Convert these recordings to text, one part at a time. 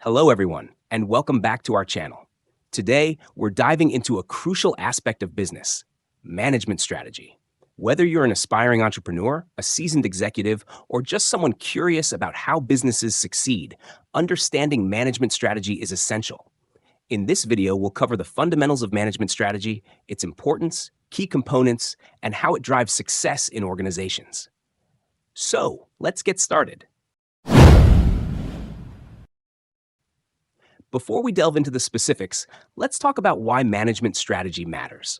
Hello, everyone, and welcome back to our channel. Today, we're diving into a crucial aspect of business, management strategy. Whether you're an aspiring entrepreneur, a seasoned executive, or just someone curious about how businesses succeed, understanding management strategy is essential. In this video, we'll cover the fundamentals of management strategy, its importance, key components, and how it drives success in organizations. So, let's get started. Before we delve into the specifics, let's talk about why management strategy matters.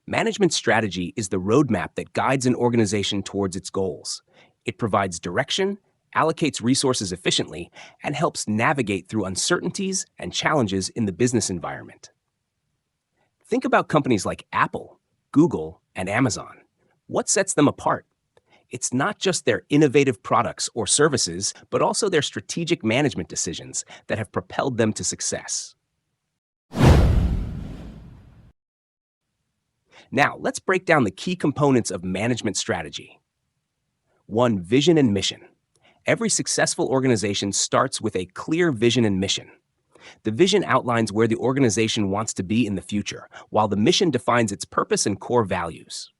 Management strategy is the roadmap that guides an organization towards its goals. It provides direction, allocates resources efficiently, and helps navigate through uncertainties and challenges in the business environment. Think about companies like Apple, Google, and Amazon. What sets them apart? It's not just their innovative products or services, but also their strategic management decisions that have propelled them to success. Now, let's break down the key components of management strategy. 1. Vision and mission. Every successful organization starts with a clear vision and mission. The vision outlines where the organization wants to be in the future, while the mission defines its purpose and core values.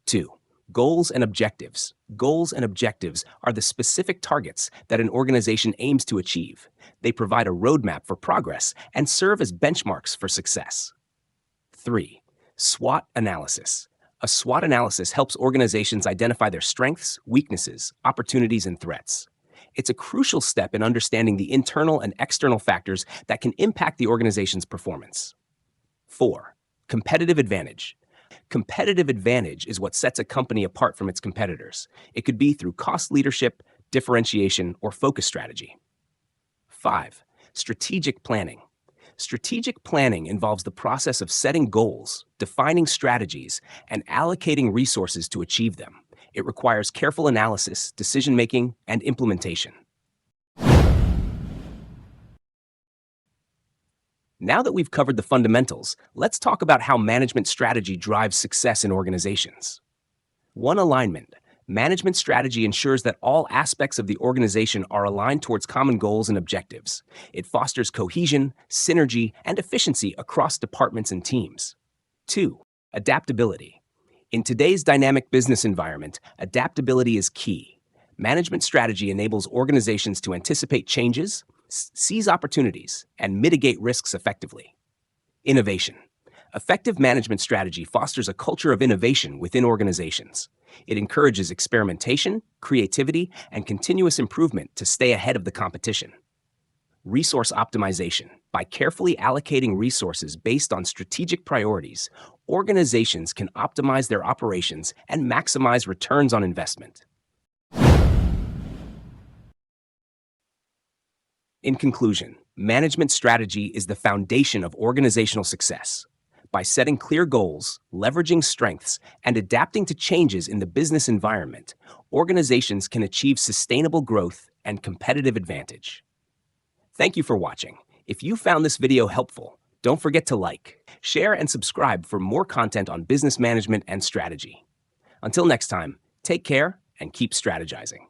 2. Goals and objectives. Goals and objectives are the specific targets that an organization aims to achieve. They provide a roadmap for progress and serve as benchmarks for success. 3. SWOT analysis. A SWOT analysis helps organizations identify their strengths, weaknesses, opportunities, and threats. It's a crucial step in understanding the internal and external factors that can impact the organization's performance. 4. Competitive advantage. Competitive advantage is what sets a company apart from its competitors. It could be through cost leadership, differentiation, or focus strategy. 5. Strategic planning. Strategic planning involves the process of setting goals, defining strategies, and allocating resources to achieve them. It requires careful analysis, decision-making, and implementation. Now that we've covered the fundamentals, let's talk about how management strategy drives success in organizations. 1. Alignment. Management strategy ensures that all aspects of the organization are aligned towards common goals and objectives. It fosters cohesion, synergy, and efficiency across departments and teams. 2. Adaptability. In today's dynamic business environment, adaptability is key. Management strategy enables organizations to anticipate changes, seize opportunities, and mitigate risks effectively. Innovation. Effective management strategy fosters a culture of innovation within organizations. It encourages experimentation, creativity, and continuous improvement to stay ahead of the competition. Resource optimization. By carefully allocating resources based on strategic priorities, organizations can optimize their operations and maximize returns on investment. In conclusion, management strategy is the foundation of organizational success. By setting clear goals, leveraging strengths, and adapting to changes in the business environment, organizations can achieve sustainable growth and competitive advantage. Thank you for watching. If you found this video helpful, don't forget to like, share, and subscribe for more content on business management and strategy. Until next time, take care and keep strategizing.